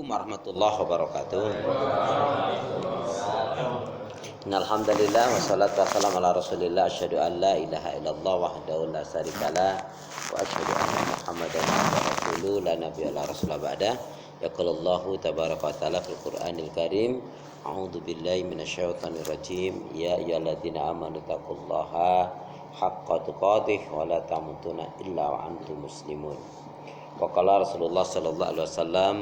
warahmatullahi wabarakatuh. Innalhamdalillah wassalatu wassalamu ala rasulillah. Asyhadu an la ilaha illallah wahdahu la syarikalah wa asyhadu anna muhammadan rasulullah la nabiyya la rasul ba'da. Yaqulullahu tabaraka wa ta'ala fil Qur'anil Karim, a'udzu billahi minasyaitonir rajim. Ya ayyuhalladzina amanu taqullaha haqqa tuqatih wa la tamutunna illa wa antum muslimun. Wa qala Rasulullah sallallahu alaihi wasallam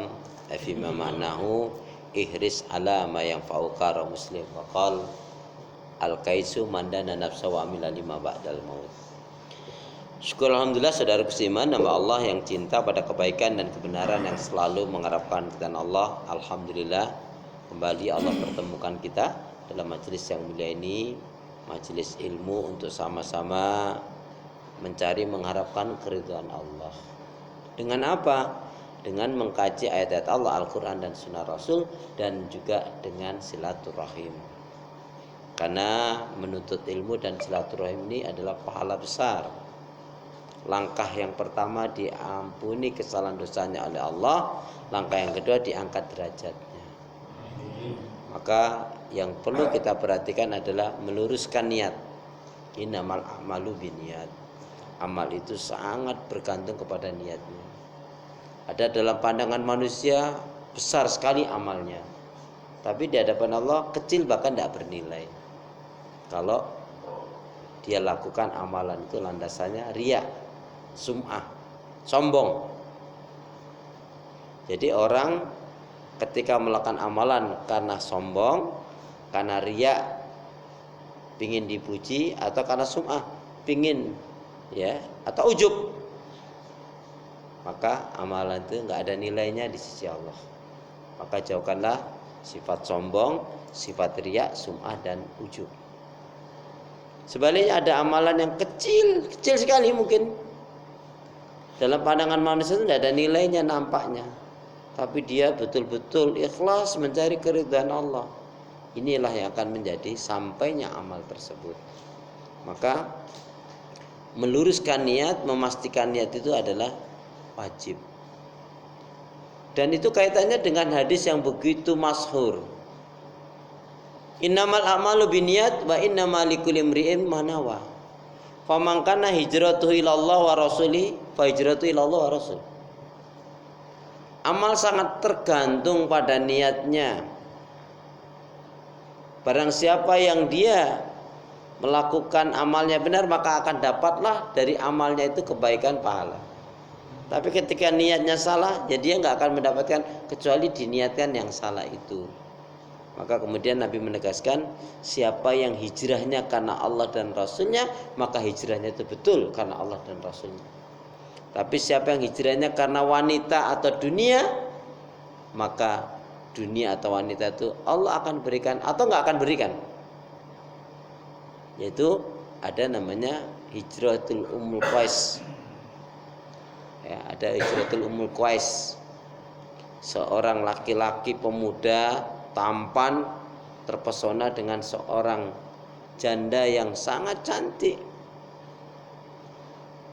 fi ma ma'nahu ihris ala ma yanfa'uka muslim wa qala al-kaisu mandana nafsa wa amila lima ba'dal maut. Syukur alhamdulillah saudara beriman, nama Allah yang cinta pada kebaikan dan kebenaran, yang selalu mengharapkan keridhaan Allah. Alhamdulillah kembali Allah pertemukan kita dalam majelis yang mulia ini, majelis ilmu untuk sama-sama mencari mengharapkan keridhaan Allah. Dengan apa? Dengan mengkaji ayat-ayat Allah, Al-Quran dan Sunnah Rasul, dan juga dengan silaturahim. Karena menuntut ilmu dan silaturahim ini adalah pahala besar. Langkah yang pertama diampuni kesalahan dosanya oleh Allah. Langkah yang kedua diangkat derajatnya. Maka yang perlu kita perhatikan adalah meluruskan niat. Innamal a'malu binniyat. Amal itu sangat bergantung kepada niatnya. Ada dalam pandangan manusia besar sekali amalnya, tapi di hadapan Allah kecil, bahkan tidak bernilai. Kalau dia lakukan amalan itu landasannya riya, sum'ah, sombong. Jadi orang ketika melakukan amalan karena sombong, karena riya, pingin dipuji, atau karena sum'ah, pingin atau ujub, maka amalan itu nggak ada nilainya di sisi Allah. Maka jauhkanlah sifat sombong, sifat riya, sum'ah, dan ujub. Sebaliknya ada amalan yang kecil sekali mungkin dalam pandangan manusia itu tidak ada nilainya nampaknya, tapi dia betul-betul ikhlas mencari keridhaan Allah. Inilah yang akan menjadi sampainya amal tersebut. Maka meluruskan niat, memastikan niat itu adalah wajib. Dan itu kaitannya dengan hadis yang begitu masyhur. Innamal a'malu binniyat wa innamal likulli imri'in ma nawa. Faman kana hijratuhu ilallah wa rasuli fa hijratuhu ilallah wa rasul. Amal sangat tergantung pada niatnya. Barang siapa yang dia melakukan amalnya benar, maka akan dapatlah dari amalnya itu kebaikan, pahala. Tapi ketika niatnya salah, ya dia nggak akan mendapatkan kecuali diniatkan yang salah itu. Maka kemudian Nabi menegaskan, siapa yang hijrahnya karena Allah dan Rasulnya, maka hijrahnya itu betul karena Allah dan Rasulnya. Tapi siapa yang hijrahnya karena wanita atau dunia, maka dunia atau wanita itu Allah akan berikan atau nggak akan berikan. Yaitu ada namanya hijratul umul qais. Ada hijratul umul qais. Seorang laki-laki pemuda tampan terpesona dengan seorang janda yang sangat cantik.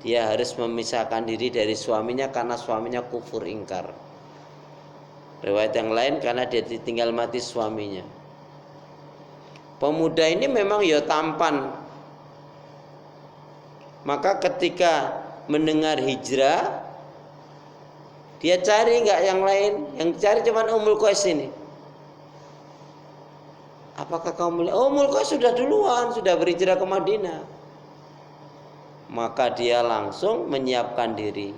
Dia harus memisahkan diri dari suaminya karena suaminya kufur ingkar. Riwayat yang lain karena dia ditinggal mati suaminya. Pemuda ini memang tampan. Maka ketika mendengar hijrah, dia cari nggak yang lain, yang cari cuma Ummul Qais ini. Apakah kamu melihat? Ummul Qais sudah duluan, sudah berhijrah ke Madinah. Maka dia langsung menyiapkan diri.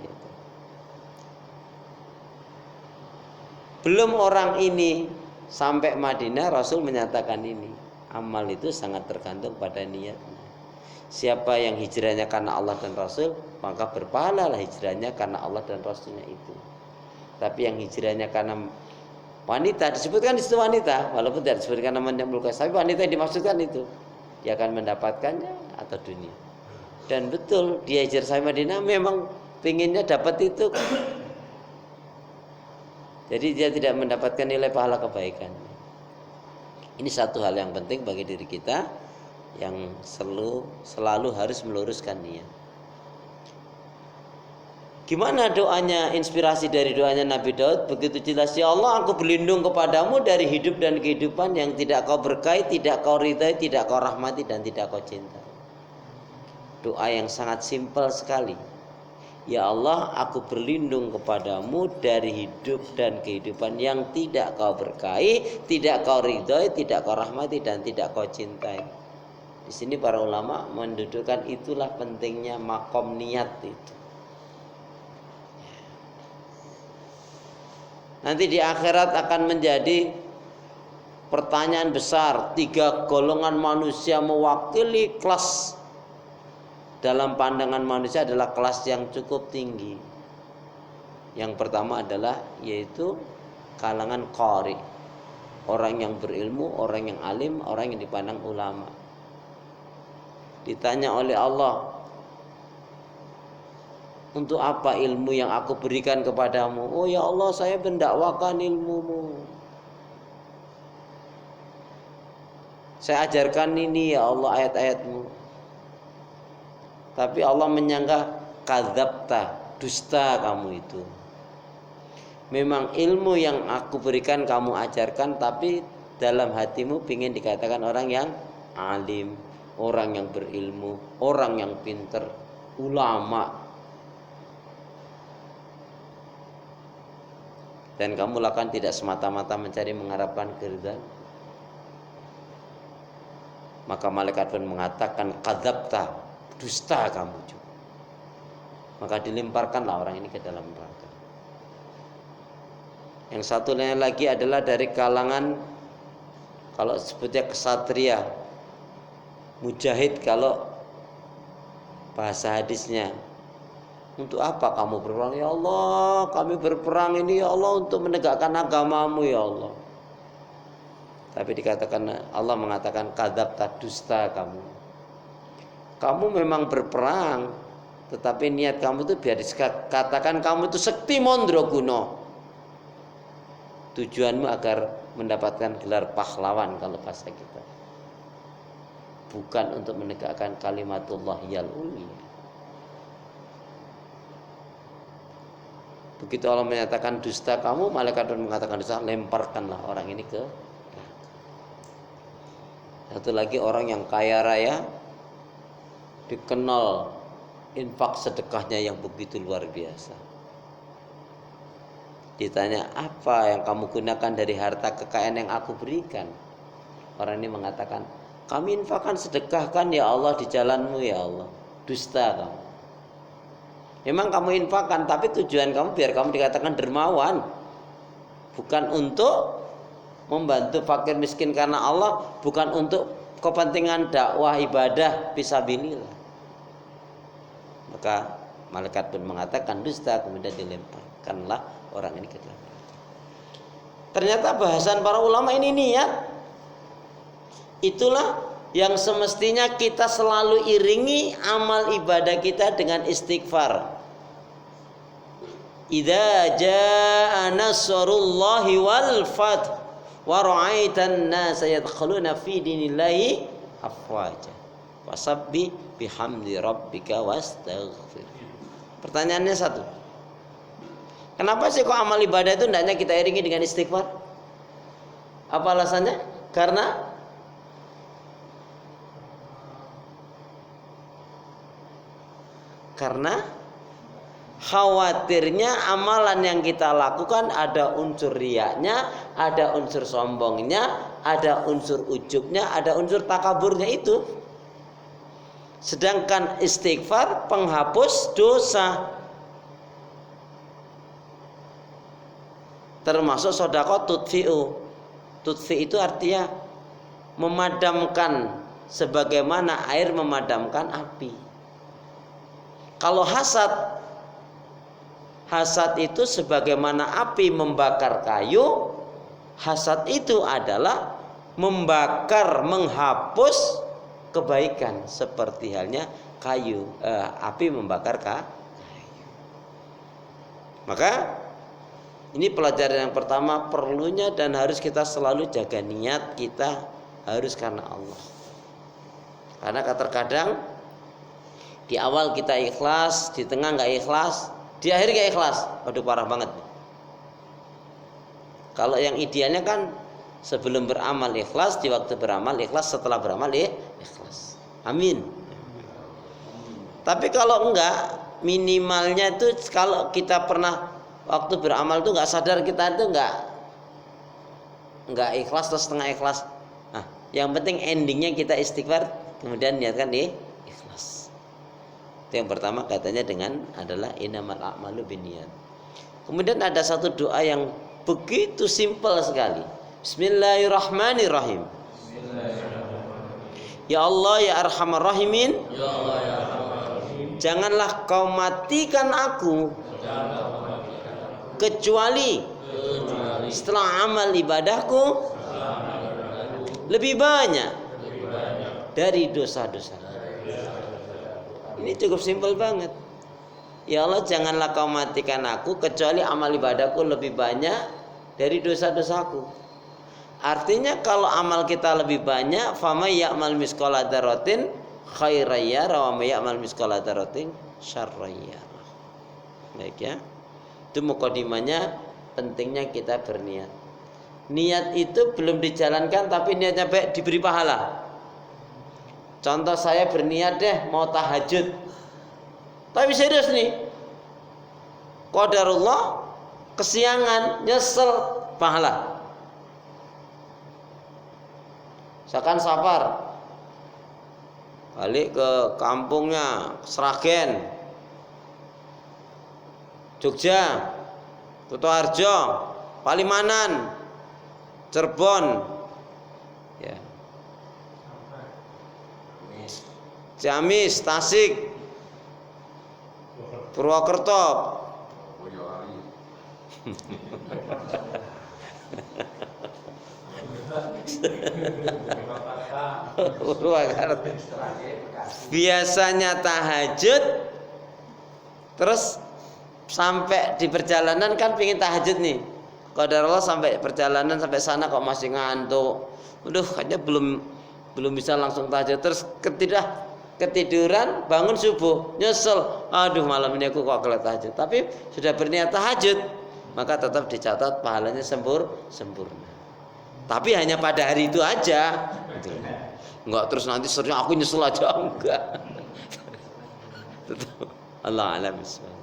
Belum orang ini sampai Madinah, Rasul menyatakan ini. Amal itu sangat tergantung pada niatnya. Siapa yang hijrahnya karena Allah dan Rasul, maka berpahalalah hijrahnya karena Allah dan Rasulnya itu. Tapi yang hijrahnya karena wanita, disebutkan di situ wanita, walaupun tidak disebutkan namanya Ummul Qais, tapi wanita yang dimaksudkan itu, dia akan mendapatkannya atau dunia. Dan betul dia hijrah sampai Madinah memang pinginnya dapat itu. Jadi dia tidak mendapatkan nilai pahala kebaikan. Ini satu hal yang penting bagi diri kita, yang selalu harus meluruskan niat. Gimana doanya, inspirasi dari doanya Nabi Daud begitu jelas, ya Allah aku berlindung kepadamu dari hidup dan kehidupan yang tidak kau berkahi, tidak kau ridhai, tidak kau rahmati dan tidak kau cintai. Doa yang sangat simpel sekali. Ya Allah aku berlindung kepadamu dari hidup dan kehidupan yang tidak kau berkahi, tidak kau ridhai, tidak kau rahmati dan tidak kau cintai. Di sini para ulama mendudukkan itulah pentingnya makom niat itu. Nanti di akhirat akan menjadi pertanyaan besar. 3 golongan manusia mewakili kelas, dalam pandangan manusia adalah kelas yang cukup tinggi. Yang pertama adalah yaitu kalangan qari, orang yang berilmu, orang yang alim, orang yang dipandang ulama. Ditanya oleh Allah, untuk apa ilmu yang aku berikan kepadamu? Oh ya Allah, saya mendakwakan ilmumu. Saya ajarkan ini ya Allah ayat-ayatmu. Tapi Allah menyangka kadzabta, dusta kamu itu. Memang ilmu yang aku berikan kamu ajarkan, tapi dalam hatimu ingin dikatakan orang yang alim, orang yang berilmu, orang yang pinter, ulama. Dan kamu lakukan tidak semata-mata mencari mengharapkan keridhaan. Maka malaikat pun mengatakan kadzabta, dusta kamu juga. Maka dilemparkanlah orang ini ke dalam neraka. Yang satunya lagi adalah dari kalangan, kalau sebutnya kesatria, mujahid kalau bahasa hadisnya. Untuk apa kamu berperang? Ya Allah, kami berperang ini ya Allah untuk menegakkan agamamu ya Allah. Tapi dikatakan, Allah mengatakan kadzabta, dusta kamu. Kamu memang berperang, tetapi niat kamu itu biar dikatakan kamu itu sekti mondraguna. Tujuanmu agar mendapatkan gelar pahlawan kalau bahasa kita. Bukan untuk menegakkan kalimatullah yal uli. Begitu Allah menyatakan dusta kamu, malaikat pun mengatakan dusta, lemparkanlah orang ini ke neraka. Satu lagi orang yang kaya raya, dikenal infak sedekahnya yang begitu luar biasa. Ditanya, apa yang kamu gunakan dari harta kekayaan yang aku berikan? Orang ini mengatakan, kami infakkan, sedekahkan ya Allah di jalanmu ya Allah. Dusta kamu. Memang kamu infakkan, tapi tujuan kamu biar kamu dikatakan dermawan, bukan untuk membantu fakir miskin karena Allah, bukan untuk kepentingan dakwah ibadah fisabilillah. Maka malaikat pun mengatakan dusta, kemudian dilemparkanlah orang ini ke dalam neraka. Ternyata bahasan para ulama ini niat. Itulah yang semestinya kita selalu iringi amal ibadah kita dengan istighfar. Idza jaa nasrullahi wal fath wa ra'aitan nasa yadkhuluna fi dinillahi afwaja wasabbih bihamdi rabbika wastaghfir. Pertanyaannya satu. Kenapa sih kok amal ibadah itu hendaknya kita iringi dengan istighfar? Apa alasannya? Karena khawatirnya amalan yang kita lakukan ada unsur riyanya, ada unsur sombongnya, ada unsur ujubnya, ada unsur takaburnya itu. Sedangkan istighfar penghapus dosa. Termasuk sedekah tudfi'u. Tudfi itu artinya memadamkan sebagaimana air memadamkan api. Kalau hasad itu sebagaimana api membakar kayu, hasad itu adalah membakar, menghapus kebaikan seperti halnya api membakar kayu. Maka ini pelajaran yang pertama, perlunya dan harus kita selalu jaga niat kita harus karena Allah. Karena terkadang di awal kita ikhlas, di tengah nggak ikhlas, Di akhir gak ikhlas. Waduh, parah banget. Kalau yang idealnya kan sebelum beramal ikhlas, di waktu beramal ikhlas, setelah beramal ikhlas. Amin. Tapi kalau enggak, minimalnya itu kalau kita pernah waktu beramal itu enggak sadar kita itu enggak ikhlas atau setengah ikhlas. Nah, yang penting endingnya kita istighfar, kemudian niatkan ikhlas. Itu yang pertama katanya dengan adalah innamal a'malu binniyat. Kemudian ada satu doa yang begitu simpel sekali. Bismillahirrahmanirrahim. Ya Allah ya Arhamar Rahimin. Janganlah kau matikan aku kecuali setelah amal ibadahku lebih banyak dari dosa-dosa. Ini cukup simpel banget. Ya Allah, janganlah kau matikan aku kecuali amal ibadahku lebih banyak dari dosa-dosaku. Artinya kalau amal kita lebih banyak, famay ya'mal misqala dzarratin khairan yara wa may ya'mal misqala dzarratin syarran yara. Baik ya. Itu mukadimahnya, pentingnya kita berniat. Niat itu belum dijalankan tapi niatnya baik, diberi pahala. Contoh saya berniat deh mau tahajud. Tapi serius nih. Qadarullah kesiangan, nyesel, pahala. Misalkan safar balik ke kampungnya Sragen, Jogja, Kutoarjo, Palimanan, Cirebon, ya, Ciamis, Tasik, Purwokerto, biasanya tahajud, terus sampai di perjalanan kan pingin tahajud nih. Qadarullah sampai perjalanan sampai sana kok masih ngantuk. Aduh, kayaknya belum bisa langsung tahajud. Terus ketiduran, bangun subuh, nyesel. Aduh, malam ini aku kok kelat tahajud. Tapi sudah berniat tahajud, maka tetap dicatat pahalanya sempurna. Tapi hanya pada hari itu aja. Enggak terus nanti sering aku nyesel aja, enggak. Allah a'lam bishawab.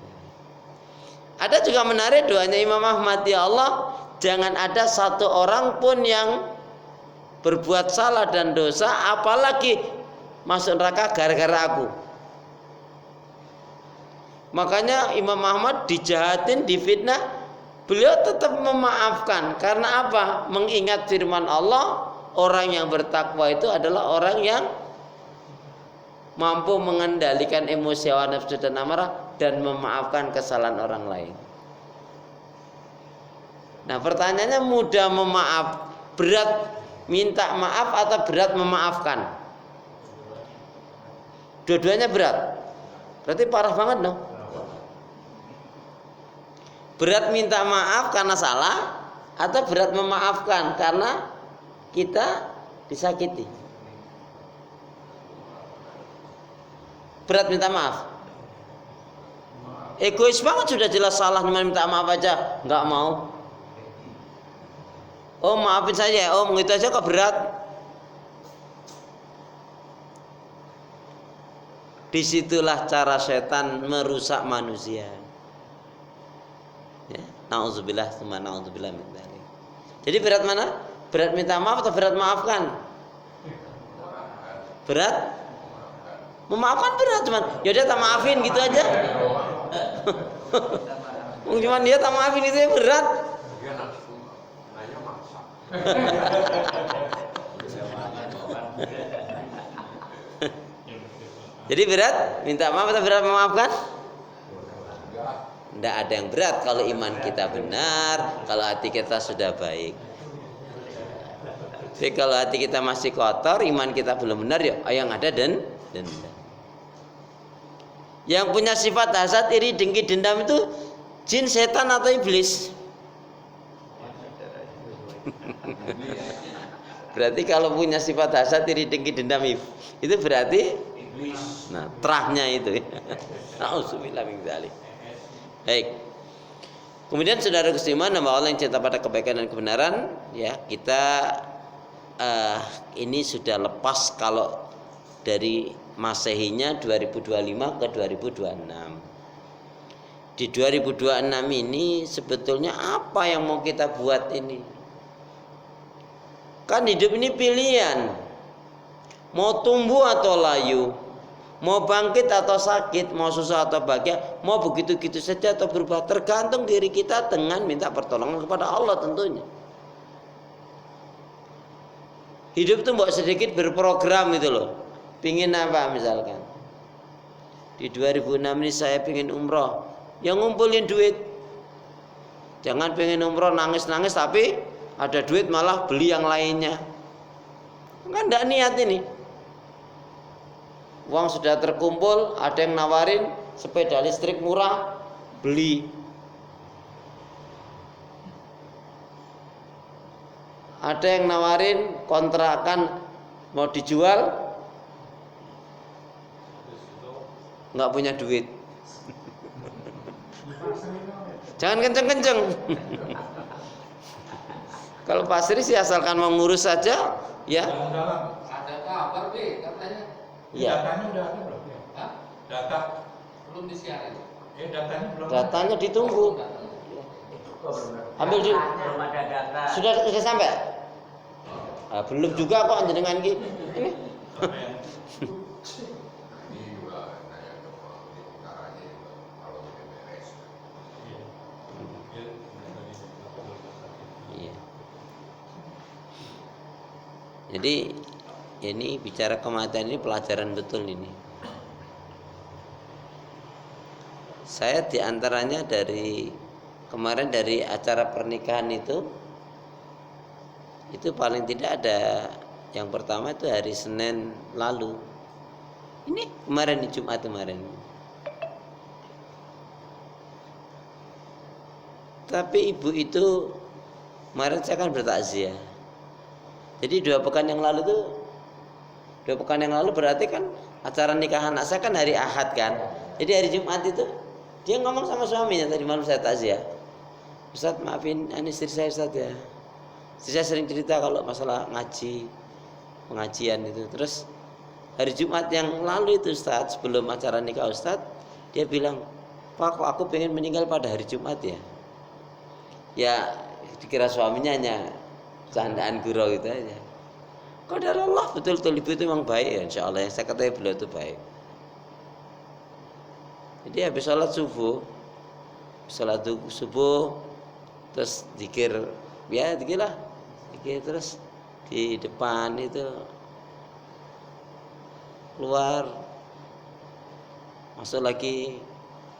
Ada juga menarik doanya Imam Ahmad, ya Allah, jangan ada satu orang pun yang berbuat salah dan dosa apalagi masuk neraka gara-gara aku. Makanya Imam Ahmad dijahatin, difitnah, beliau tetap memaafkan. Karena apa? Mengingat firman Allah, orang yang bertakwa itu adalah orang yang mampu mengendalikan emosi hawa nafsu dan amarah dan memaafkan kesalahan orang lain. Nah, pertanyaannya, mudah memaaf, berat minta maaf atau berat memaafkan? Dua-duanya berat. Berarti parah banget dong. Berat minta maaf karena salah atau berat memaafkan karena kita disakiti? Berat minta maaf. Egois banget, sudah jelas salah, cuma minta maaf aja nggak mau. Oh, maafin saja, oh begitu aja kok berat. Disitulah cara setan merusak manusia. Ya, na'udzubillah, tsumma na'udzubillah min dzalik. Jadi berat mana? Berat minta maaf atau berat maafkan? Berat memaafkan berat, cuman ya udah tak maafin gitu aja. Cuman dia tak maafin itu ya berat. Jadi berat minta maaf atau berat memaafkan? Tidak ada yang berat kalau iman kita benar, kalau hati kita sudah baik. Tapi kalau hati kita masih kotor, iman kita belum benar, ya yang ada dendam. Yang punya sifat hasad, iri, dengki, dendam itu jin, setan atau iblis? Berarti kalau punya sifat hasad, iri, dengki, dendam itu berarti iblis. Nah, terahnya itu. Nauzubillah min dzalik. Baik. Kemudian saudara Gustiman, nama Allah yang cinta pada kebaikan dan kebenaran, ya kita ini sudah lepas kalau dari Masehinya 2025 ke 2026. Di 2026 ini sebetulnya apa yang mau kita buat ini? Kan hidup ini pilihan. Mau tumbuh atau layu, mau bangkit atau sakit, mau susah atau bahagia, mau begitu-gitu saja atau berubah, tergantung diri kita dengan minta pertolongan kepada Allah tentunya. Hidup itu mbok sedikit berprogram itu loh. Pingin apa misalkan? Di 2006 ini saya pingin umroh, ya ngumpulin duit. Jangan pengen umroh nangis-nangis tapi ada duit malah beli yang lainnya. Kan enggak niat ini. Uang sudah terkumpul, ada yang nawarin sepeda listrik murah, beli. Ada yang nawarin kontrakan mau dijual, nggak punya duit. Jangan kenceng-kenceng. Kalau pasri sih asalkan mau ngurus saja, ya. Ada kabar deh katanya. Ya. Datanya udah ada belum? Hah? Data. Belum disiarin. Datanya belum. Datanya ditunggu. Ambil di. Belum ada data. Sudah sampai? Belum juga kok dengan ini. Jadi ini bicara kematian ini pelajaran betul ini. Saya diantaranya dari kemarin dari acara pernikahan itu paling tidak ada yang pertama itu hari Senin lalu. Ini kemarin di Jumat kemarin. Tapi ibu itu kemarin saya kan bertakziah. Jadi 2 pekan yang lalu berarti kan acara nikahan anak saya kan hari Ahad kan. Jadi hari Jumat itu dia ngomong sama suaminya tadi malam saya takziah. Ustaz maafin istri saya Ustaz ya. Istri saya sering cerita kalau masalah pengajian itu. Terus hari Jumat yang lalu itu Ustaz sebelum acara nikah Ustaz dia bilang, "Pak, kok aku pengen meninggal pada hari Jumat ya?" Ya dikira suaminya hanya candaan gurau gitu aja. Qadar Allah, betul-betul ibu itu memang baik ya, insya Allah yang saya katakan beliau itu baik. Jadi habis sholat subuh terus zikir terus di depan itu keluar masuk lagi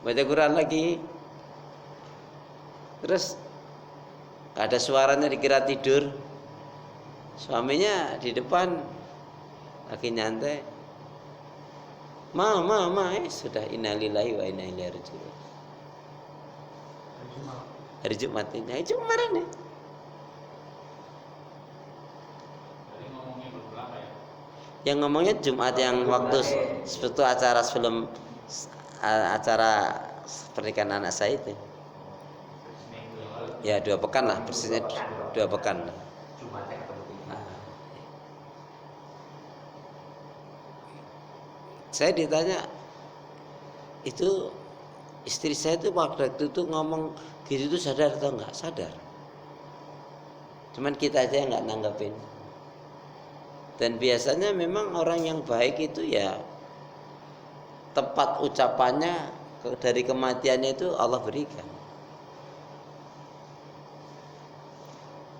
baca Quran lagi terus ada suaranya dikira tidur. Suaminya di depan lagi nyantai. Ma, sudah innalillahi wa inna ilaihi raji'un. Hari Jumat ini, hari Jumat kemarin nih. Yang ngomongnya Jumat yang waktu seperti acara sebelum acara pernikahan anak saya itu. Ya 2 pekan lah, persisnya 2 pekan lah. Saya ditanya itu istri saya itu waktu itu ngomong gitu itu sadar atau enggak? Sadar. Cuman kita aja yang enggak nanggapin. Dan biasanya memang orang yang baik itu ya tepat ucapannya dari kematiannya itu Allah berikan.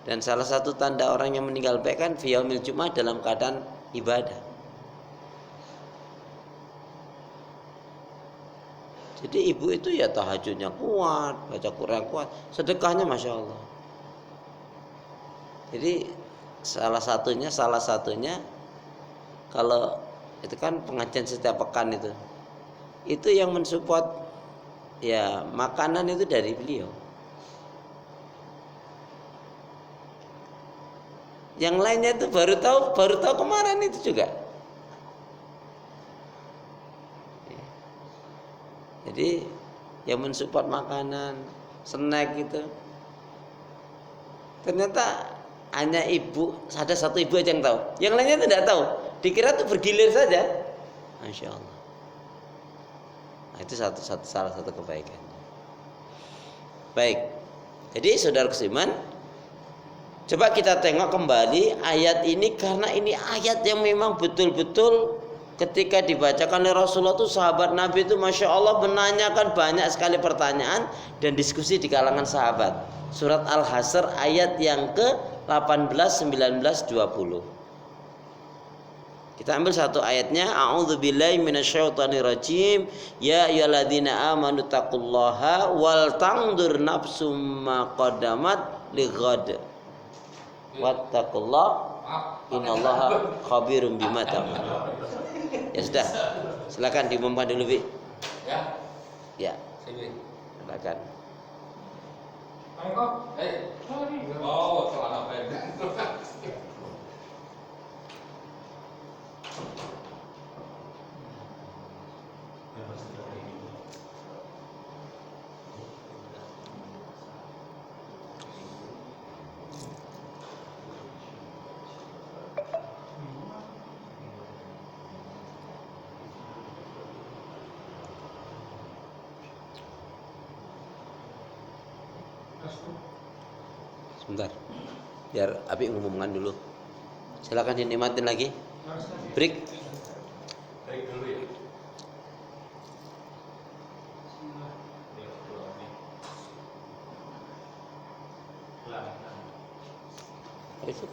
Dan salah satu tanda orang yang meninggal baik kan fi yaumil Jumat dalam keadaan ibadah. Jadi ibu itu ya tahajudnya kuat, baca Quran kuat, sedekahnya masya Allah. Jadi salah satunya kalau itu kan pengajian setiap pekan itu yang mensupport ya makanan itu dari beliau. Yang lainnya itu baru tahu kemarin itu juga. Jadi yang mensupport makanan, snack gitu. Ternyata hanya ada satu ibu aja yang tahu. Yang lainnya tidak tahu. Dikira tuh bergilir saja. Masya Allah. Nah, itu salah satu kebaikan. Baik. Jadi saudara seiman, coba kita tengok kembali ayat ini, karena ini ayat yang memang betul-betul ketika dibacakan oleh Rasulullah itu sahabat Nabi itu Masya Allah menanyakan banyak sekali pertanyaan dan diskusi di kalangan sahabat. Surat Al-Hasr ayat yang ke-18, 19, 20. Kita ambil satu ayatnya. A'udzubillahi minasyaitonirrajim. Ya ayyuhalladzina amanu taqullaha wal tanzur nafsum ma qaddamat lighad. Wattaqullaha innallaha khabirum bima ta'malun. Ya sudah. Silakan diumumkan dulu, Bi. Ya. Ya. Sini. Silakan. Oh, celana pendek. Sebentar. Biar Abi ngumumkan dulu. Silakan dinikmatin lagi. Break. Break dulu ya. Itu.